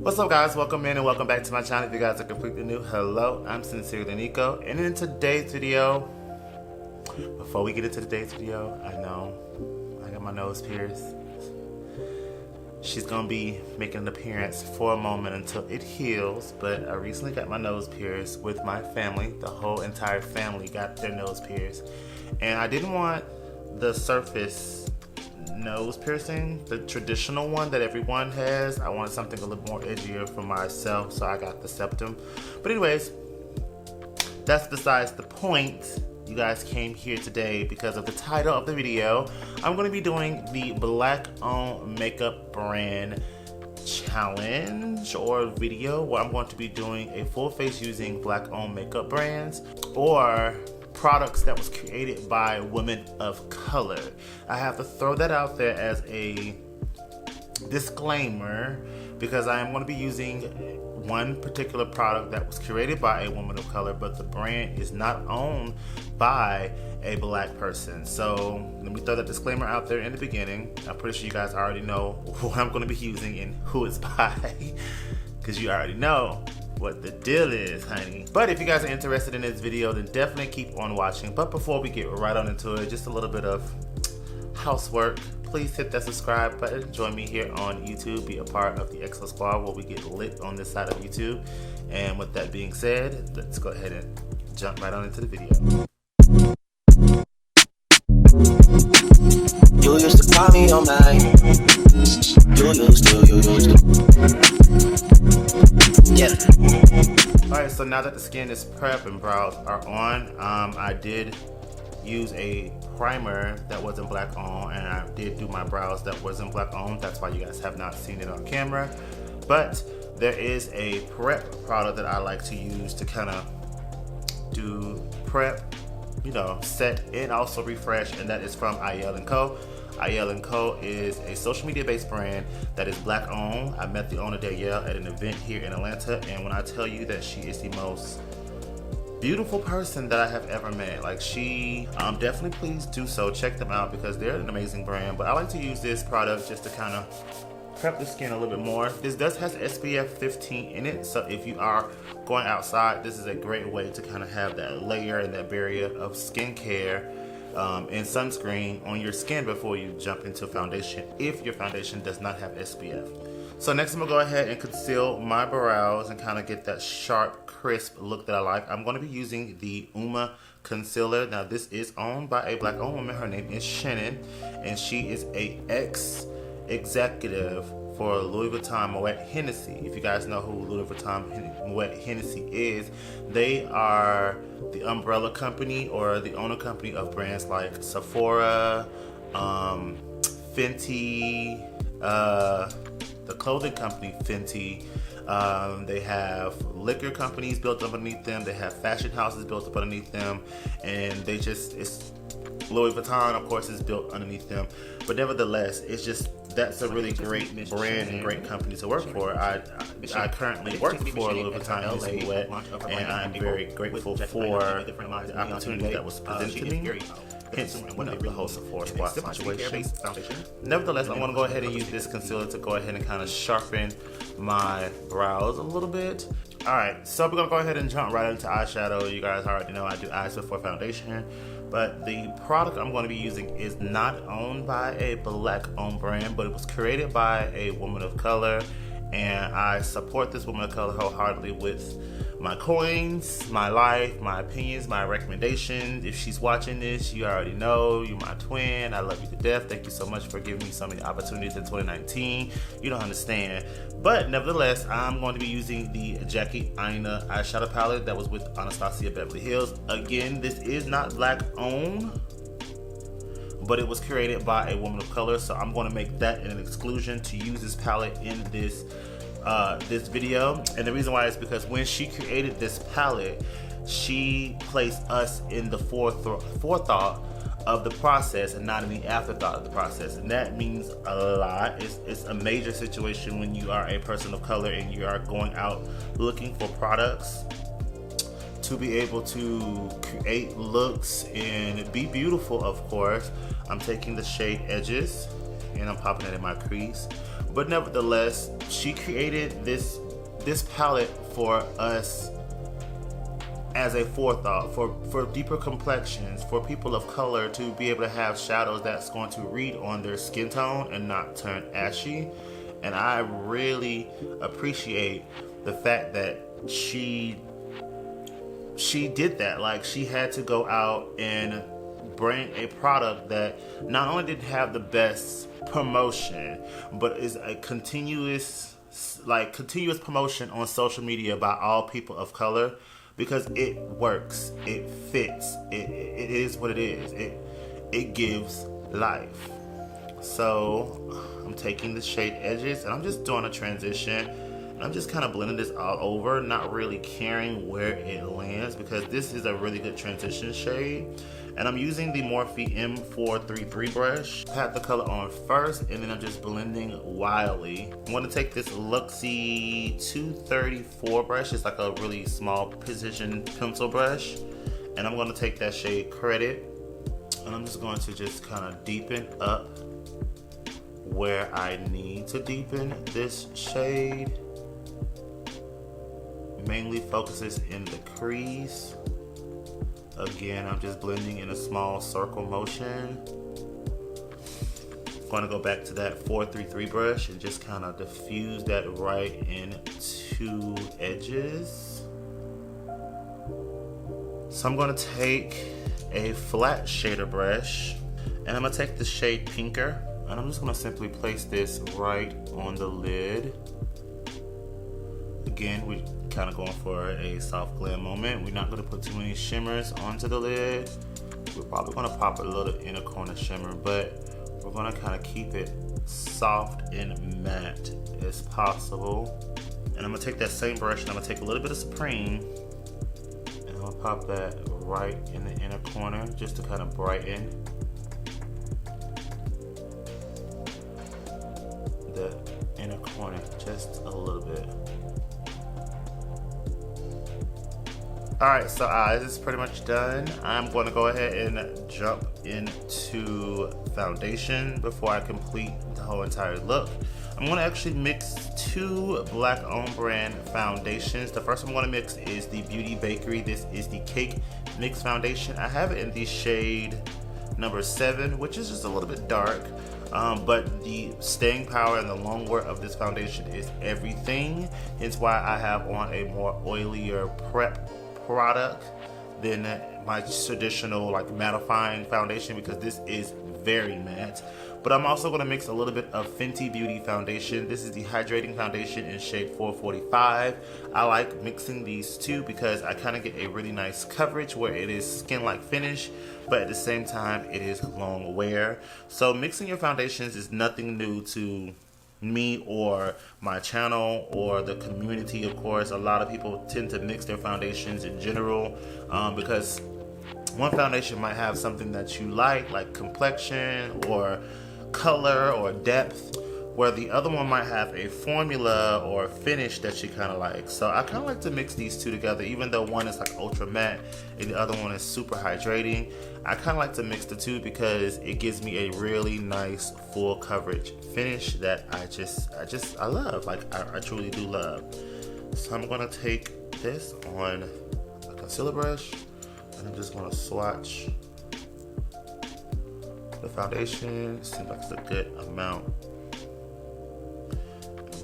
What's up, guys? Welcome in and welcome back to my channel. If you guys are completely new, hello, I'm sincerely Niko. And in today's video, before we get into today's video, I know I got my nose pierced. She's gonna be making an appearance for a moment until it heals, but I recently got my nose pierced with my family. The whole entire family got their nose pierced. And I didn't want the surface nose piercing, the traditional one that everyone has. I wanted something a little more edgier for myself, so I got the septum. But anyways, that's besides the point. You guys came here today because of the title of the video. I'm going to be doing the Black-owned makeup brand challenge or video where I'm going to be doing a full face using Black-owned makeup brands or products that was created by women of color. I have to throw that out there as a disclaimer because I am going to be using one particular product that was created by a woman of color, but the brand is not owned by a black person. So let me throw that disclaimer out there in the beginning. I'm pretty sure you guys already know what I'm going to be using and who it's by because you already know what the deal is, honey. But if you guys are interested in this video, then definitely keep on watching. But before we get right on into it, just a little bit of housework. Please hit that subscribe button. Join me here on YouTube. Be a part of the Excellent Squad where we get lit on this side of YouTube. And with that being said, let's go ahead and jump right on into the video. You used to call me on mine. You used to. Yeah. Alright, so now that the skin is prepped and brows are on, I did use a primer that wasn't black on, and I did do my brows that wasn't black on. That's why you guys have not seen it on camera. But there is a prep product that I like to use to kind of do prep, you know, set and also refresh, and that is from IL&Co. IL&Co is a social media based brand that is black owned. I met the owner Danielle at an event here in Atlanta, and when I tell you that she is the most beautiful person that I have ever met, like she, definitely please do so. Check them out because they're an amazing brand. But I like to use this product just to kind of prep the skin a little bit more. This does has SPF 15 in it, so if you are going outside, this is a great way to kind of have that layer and that barrier of skincare and sunscreen on your skin before you jump into foundation, if your foundation does not have SPF. So next I'm gonna go ahead and conceal my brows and kind of get that sharp, crisp look that I like. I'm gonna be using the Uma concealer. Now this is owned by a black owned woman. Her name is Shannon, and she is a ex-executive for Louis Vuitton Moet Hennessy. If you guys know who Louis Vuitton Moet Hennessy is, they are the umbrella company or the owner company of brands like Sephora, Fenty, the clothing company Fenty. They have liquor companies built underneath them. They have fashion houses built up underneath them, and they just, it's Louis Vuitton, of course, is built underneath them. But nevertheless, it's just, that's a really great brand and great company to work for. I currently work for Louis Vuitton Moet, and I'm very grateful for the opportunity that was presented to me. Hence, the whole Sephora Squad situation. Nevertheless, I'm going to go ahead and use this concealer to go ahead and kind of sharpen my brows a little bit. Alright, so we're going to go ahead and jump right into eyeshadow. You guys already know I do eyes before foundation. But the product I'm going to be using is not owned by a black owned brand, but it was created by a woman of color, and I support this woman of color wholeheartedly with my coins, my life, my opinions, my recommendations. If she's watching this, you already know, you're my twin. I love you to death. Thank you so much for giving me so many opportunities in 2019. You don't understand. But nevertheless, I'm going to be using the Jackie Aina eyeshadow palette that was with Anastasia Beverly Hills. Again, this is not black owned, but it was created by a woman of color, so I'm going to make that an exclusion to use this palette in this this video. And the reason why is because when she created this palette, she placed us in the forethought of the process and not in the afterthought of the process, and that means a lot. It's a major situation when you are a person of color and you are going out looking for products to be able to create looks and be beautiful. Of course, I'm taking the shade Edges and I'm popping it in my crease. But nevertheless, she created this palette for us as a forethought for deeper complexions, for people of color to be able to have shadows that's going to read on their skin tone and not turn ashy. And I really appreciate the fact that she did that. Like, she had to go out and bring a product that not only didn't have the best promotion, but is a continuous promotion on social media by all people of color, because it works, it fits, it is what it is, it gives life. So I'm taking the shade edges and I'm just doing a transition, and I'm just kind of blending this all over, not really caring where it lands, because this is a really good transition shade. And I'm using the Morphe M433 brush. I have the color on first, and then I'm just blending wildly. I'm going to take this Luxie 234 brush. It's like a really small precision pencil brush. And I'm going to take that shade Credit, and I'm just going to just kind of deepen up where I need to deepen this shade. Mainly focuses in the crease. Again, I'm just blending in a small circle motion. I'm going to go back to that 433 brush and just kind of diffuse that right into edges. So I'm going to take a flat shader brush, and I'm going to take the shade Pinker, and I'm just going to simply place this right on the lid. Again, we're kind of going for a soft glam moment. We're not going to put too many shimmers onto the lid. We're probably going to pop a little inner corner shimmer, but we're going to kind of keep it soft and matte as possible. And I'm going to take that same brush and I'm going to take a little bit of Supreme, and I'm going to pop that right in the inner corner just to kind of brighten the inner corner just a little bit. Alright, so this is pretty much done. I'm going to go ahead and jump into foundation before I complete the whole entire look. I'm going to actually mix two black owned brand foundations. The first one I'm going to mix is the Beauty Bakery. This is the Cake Mix Foundation. I have it in the shade number 7, which is just a little bit dark. But the staying power and the long wear of this foundation is everything. Hence why I have on a more oilier prep product than my traditional like mattifying foundation, because this is very matte. But I'm also going to mix a little bit of Fenty Beauty foundation. This is the hydrating foundation in shade 445. I like mixing these two because I kind of get a really nice coverage where it is skin-like finish, but at the same time it is long wear. So mixing your foundations is nothing new to me or my channel or the community. Of course, a lot of people tend to mix their foundations in general because one foundation might have something that you like complexion or color or depth, where the other one might have a formula or finish that you kind of like. So I kind of like to mix these two together, even though one is like ultra matte and the other one is super hydrating. I kind of like to mix the two because it gives me a really nice full coverage finish that I love. Like I truly do love. So I'm gonna take this on a concealer brush and I'm just gonna swatch the foundation. Seems like it's a good amount.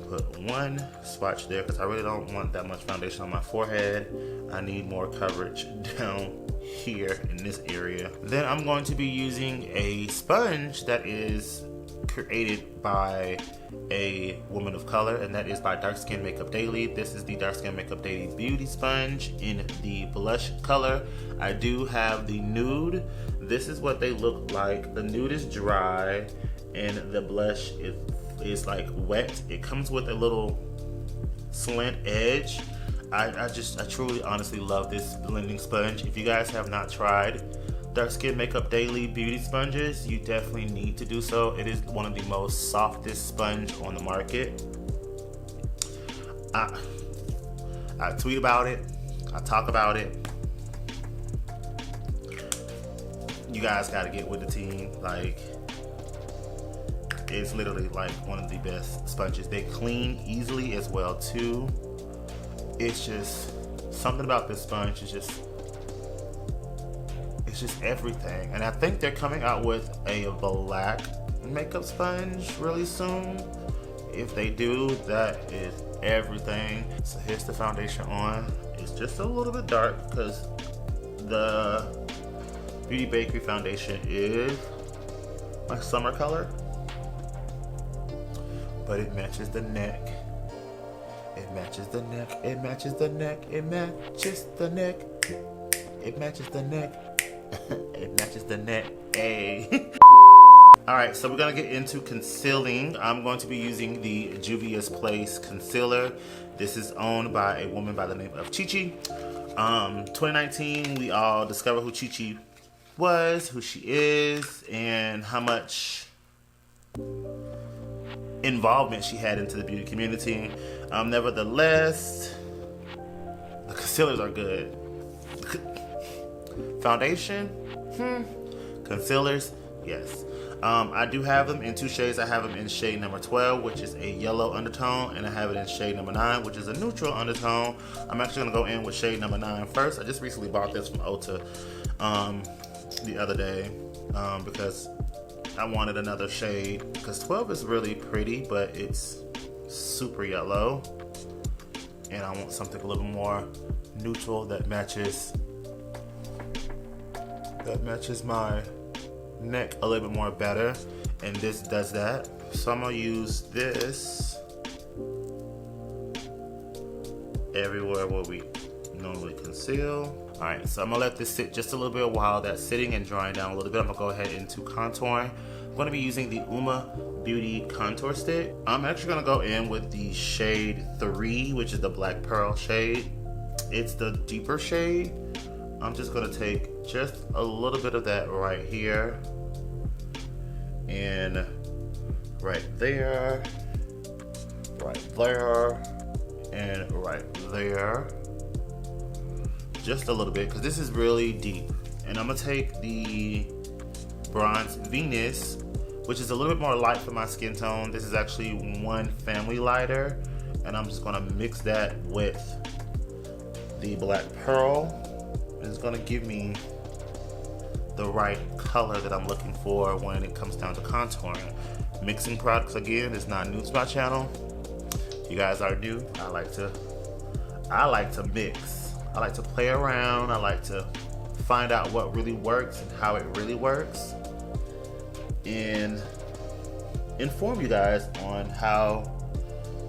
Put one swatch there because I really don't want that much foundation on my forehead. I need more coverage down here in this area. Then I'm going to be using a sponge that is created by a woman of color, and that is by Dark Skin Makeup Daily. This is the Dark Skin Makeup Daily Beauty Sponge in the blush color. I do have the nude. This is what they look like. The nude is dry and the blush is like wet. It comes with a little slant edge. I truly honestly love this blending sponge. If you guys have not tried Dark Skin Makeup Daily beauty sponges, you definitely need to do so. It is one of the most softest sponge on the market. I tweet about it, I talk about it. You guys gotta get with the team. Like, is literally like one of the best sponges. They clean easily as well too. It's just something about this sponge is just, it's just everything. And I think they're coming out with a black makeup sponge really soon. If they do, that is everything. So here's the foundation on. It's just a little bit dark because the Beauty Bakery foundation is my summer color, but it matches the neck. It matches the neck. It matches the neck. It matches the neck. It matches the neck. It matches the neck. Hey. All right, so we're gonna get into concealing. I'm going to be using the Juvia's Place concealer. This is owned by a woman by the name of Chi Chi. 2019, we all discovered who Chi Chi was, who she is, and how much involvement she had into the beauty community. Nevertheless, the concealers are good. Foundation, concealers, yes. I do have them in two shades. I have them in shade number 12, which is a yellow undertone, and I have it in shade number 9, which is a neutral undertone. I'm actually gonna go in with shade number 9 first. I just recently bought this from Ulta the other day because I wanted another shade, because 12 is really pretty, but it's super yellow, and I want something a little more neutral that matches my neck a little bit more better, and this does that. So I'm gonna use this everywhere where we normally conceal. All right, so I'm gonna let this sit just a little bit while that's sitting and drying down a little bit. I'm gonna go ahead into contouring. I'm gonna be using the Uma Beauty contour stick. I'm actually gonna go in with the shade 3, which is the Black Pearl shade. It's the deeper shade. I'm just gonna take just a little bit of that right here and right there, and right there. Just a little bit, because this is really deep. And I'm gonna take the Bronze Venus, which is a little bit more light for my skin tone. This is actually one family lighter, and I'm just gonna mix that with the Black Pearl. And it's gonna give me the right color that I'm looking for when it comes down to contouring. Mixing products, again, is not new to my channel. If you guys are new, I like to mix. I like to play around. I like to find out what really works and how it really works, and inform you guys on how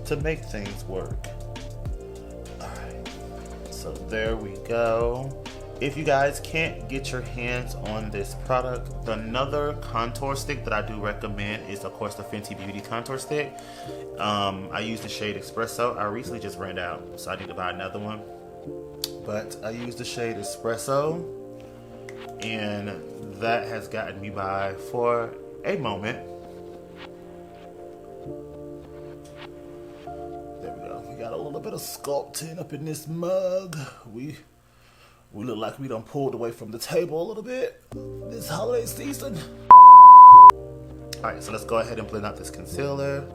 to make things work. All right, so there we go. If you guys can't get your hands on this product, another contour stick that I do recommend is, of course, the Fenty Beauty contour stick. I use the shade Espresso. I recently just ran out, so I need to buy another one. But I use the shade Espresso, and that has gotten me by for a moment. There we go. We got a little bit of sculpting up in this mug. We look like we done pulled away from the table a little bit this holiday season. Alright, so let's go ahead and blend out this concealer.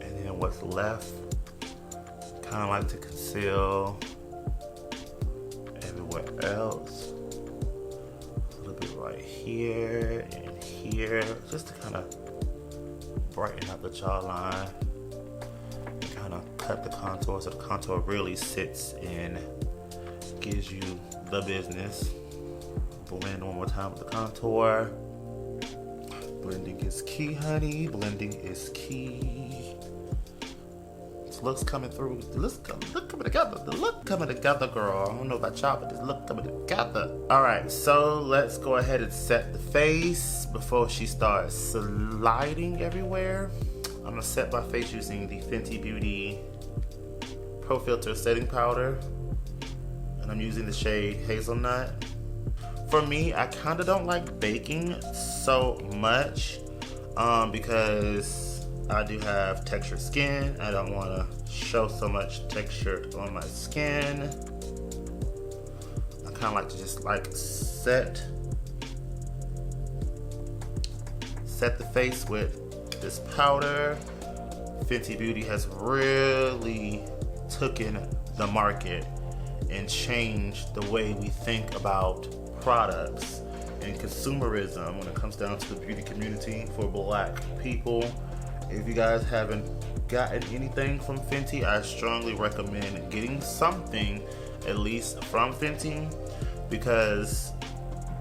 And then what's left, kind of like to conceal everywhere else. A little bit right here and here, just to kind of brighten up the jawline. Kind of cut the contour so the contour really sits and gives you the business. Blend one more time with the contour. Blending is key, honey. Blending is key. Looks coming through. The look coming together. The look coming together, girl. I don't know about y'all, but this look coming together. All right, so let's go ahead and set the face before she starts sliding everywhere. I'm gonna set my face using the Fenty Beauty Pro Filter setting powder, and I'm using the shade Hazelnut. For me, I kind of don't like baking so much because I do have textured skin. I don't want to show so much texture on my skin. I kind of like to just like set the face with this powder. Fenty Beauty has really taken the market and changed the way we think about products and consumerism when it comes down to the beauty community for Black people. If you guys haven't gotten anything from Fenty, I strongly recommend getting something at least from Fenty, because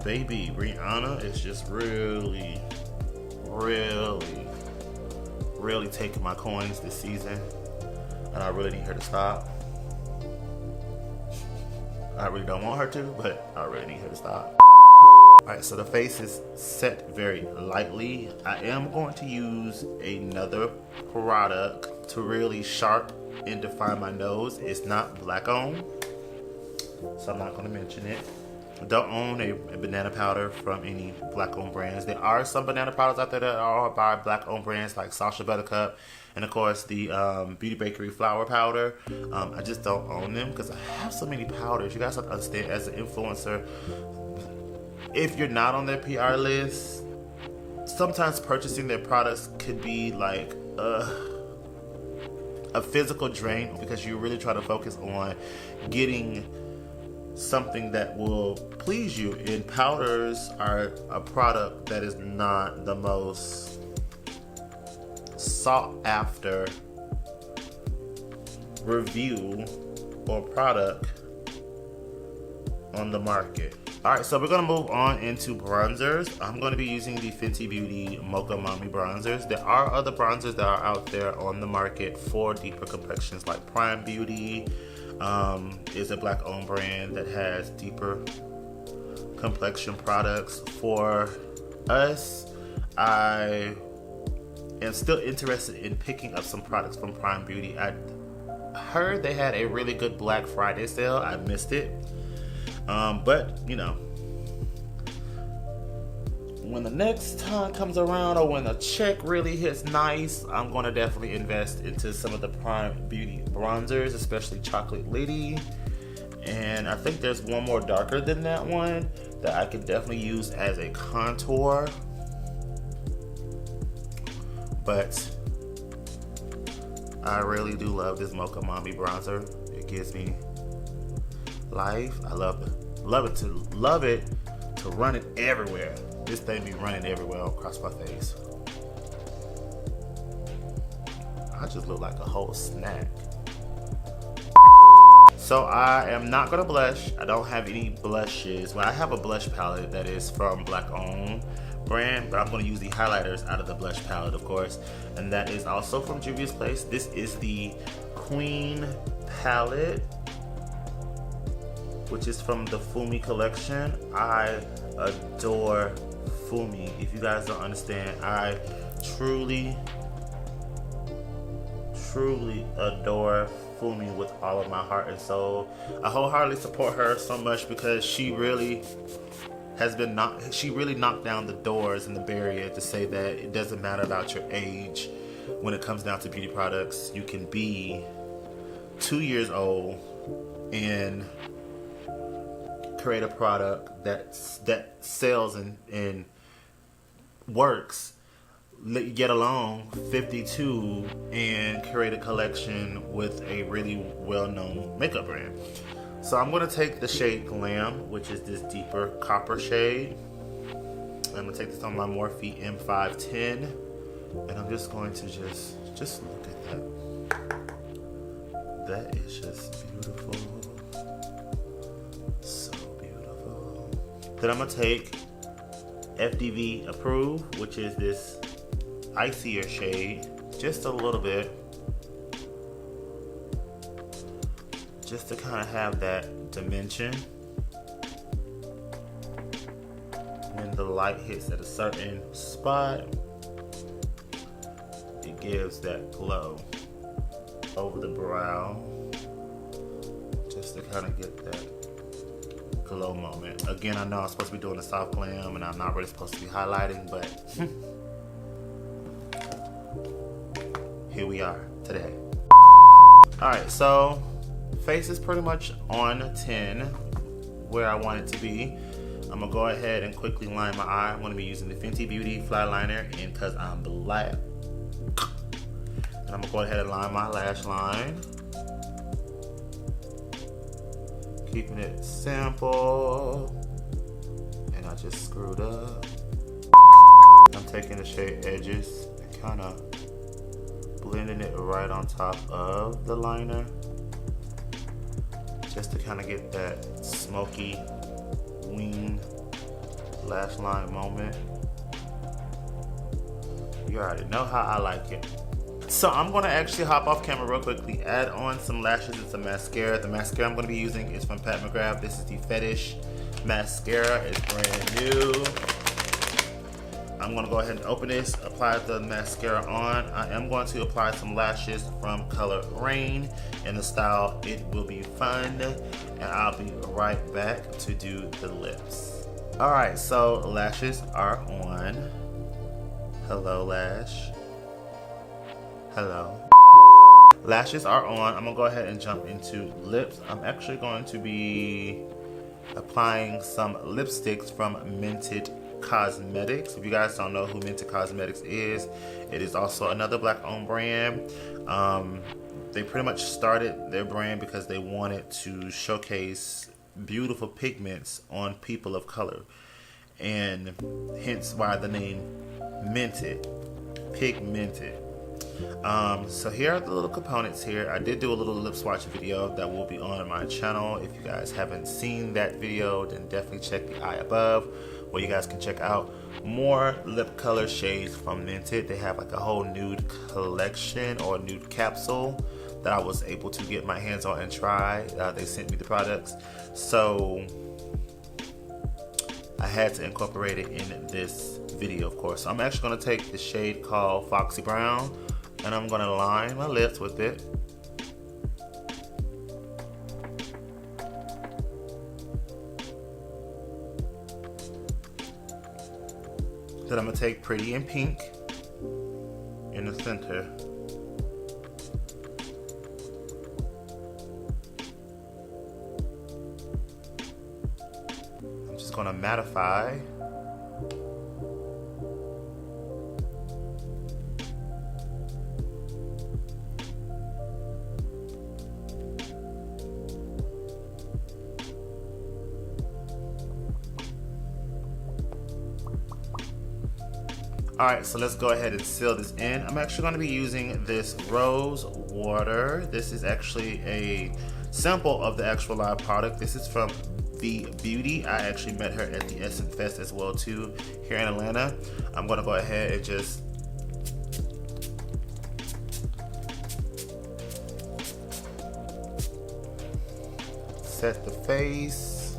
baby Rihanna is just really taking my coins this season, and I really need her to stop. I really don't want her to, but I really need her to stop. Alright, so the face is set very lightly. I am going to use another product to really sharp and define my nose. It's not Black owned, so I'm not going to mention it. I don't own a banana powder from any Black owned brands. There are some banana powders out there that are by Black owned brands like Sasha Buttercup, and of course the Beauty Bakery flour powder. I just don't own them because I have so many powders. You guys have to understand, as an influencer, if you're not on their PR list, sometimes purchasing their products could be like a physical drain, because you really try to focus on getting something that will please you. And powders are a product that is not the most sought after review or product on the market. Alright, so we're going to move on into bronzers. I'm going to be using the Fenty Beauty Mocha Mommy bronzers. There are other bronzers that are out there on the market for deeper complexions, like Prime Beauty is a Black owned brand that has deeper complexion products. For us, I am still interested in picking up some products from Prime Beauty. I heard they had a really good Black Friday sale. I missed it. But, you know, when the next time comes around, or when the check really hits nice, I'm going to definitely invest into some of the Prime Beauty bronzers, especially Chocolate Lady. And I think there's one more darker than that one that I could definitely use as a contour. But I really do love this Mocha Mommy bronzer. It gives me life. I love it to run it everywhere. This thing be running everywhere across my face. I just look like a whole snack. So I am not gonna blush. I don't have any blushes. Well, I have a blush palette that is from Black owned brand, but I'm gonna use the highlighters out of the blush palette, of course, and that is also from Juvia's Place. This is the Queen palette, which is from the Fumi collection. I adore Fumi. If you guys don't understand, I truly adore Fumi with all of my heart and soul. I wholeheartedly support her so much because she really knocked down the doors and the barrier to say that it doesn't matter about your age when it comes down to beauty products. You can be 2 years old and create a product that sells and works, get along 52 and create a collection with a really well-known makeup brand. So I'm going to take the shade Glam, which is this deeper copper shade. I'm going to take this on my Morphe M510, and I'm just going to just look at that. That is just beautiful. So beautiful. Then I'm going to take FDV Approve, which is this icier shade, just a little bit, just to kind of have that dimension. When the light hits at a certain spot, it gives that glow over the brow, just to kind of get that glow moment. Again, I know I'm supposed to be doing a soft glam and I'm not really supposed to be highlighting, but here we are today. Alright, so face is pretty much on 10 where I want it to be. I'm gonna go ahead and quickly line my eye. I'm gonna be using the Fenty Beauty Fly Liner, and because I'm black, and I'm gonna go ahead and line my lash line. Keeping it simple, and I just screwed up. I'm taking the shade Edges and kind of blending it right on top of the liner, just to kind of get that smoky wing lash line moment. You already know how I like it. So I'm gonna actually hop off camera real quickly, add on some lashes and some mascara. The mascara I'm gonna be using is from Pat McGrath. This is the Fetish mascara. It's brand new. I'm gonna go ahead and open this, apply the mascara on. I am going to apply some lashes from Color Rain in the style It Will Be Fun, and I'll be right back to do the lips. All right, so lashes are on. Hello, lash. Hello. Lashes are on. I'm gonna go ahead and jump into lips. I'm actually going to be applying some lipsticks from Minted Cosmetics. If you guys don't know who Minted Cosmetics is, it is also another black owned brand. They pretty much started their brand because they wanted to showcase beautiful pigments on people of color, and hence why the name Minted, pigmented. So here are the little components here. I did do a little lip swatch video that will be on my channel. If you guys haven't seen that video, then definitely check the eye above, where you guys can check out more lip color shades from Minted. They have like a whole nude collection or nude capsule that I was able to get my hands on and try. They sent me the products, so I had to incorporate it in this video, of course. So I'm actually going to take the shade called Foxy Brown, and I'm going to line my lips with it. Then I'm going to take Pretty in Pink in the center. I'm just going to mattify. Alright, so let's go ahead and seal this in. I'm actually going to be using this rose water. This is actually a sample of the actual live product. This is from The Beauty. I actually met her at the Essence Fest as well too, here in Atlanta. I'm going to go ahead and just set the face.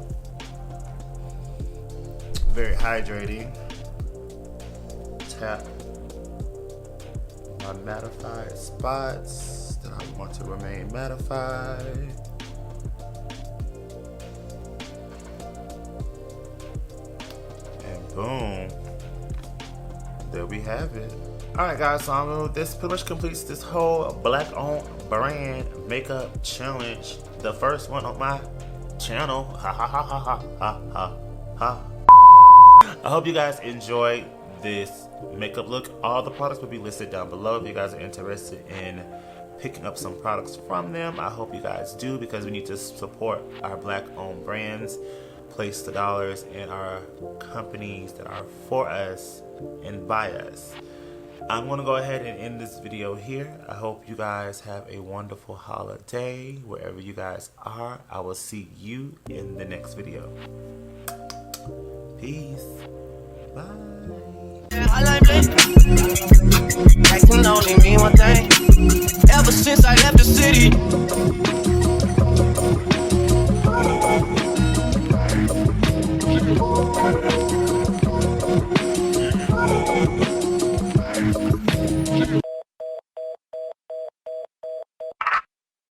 Very hydrating. Tap my mattified spots that I want to remain mattified. And boom, there we have it. Alright guys, so this pretty much completes this whole black owned brand makeup challenge. The first one on my channel. Ha ha ha ha ha ha ha ha. I hope you guys enjoyed this makeup look. All the products will be listed down below if you guys are interested in picking up some products from them. I hope you guys do, because we need to support our black owned brands, place the dollars in our companies that are for us and by us. I'm gonna go ahead and end this video here. I hope you guys have a wonderful holiday wherever you guys are. I will see you in the next video. Peace. Bye. I like Blake. That can only mean one thing. Ever since I left the city,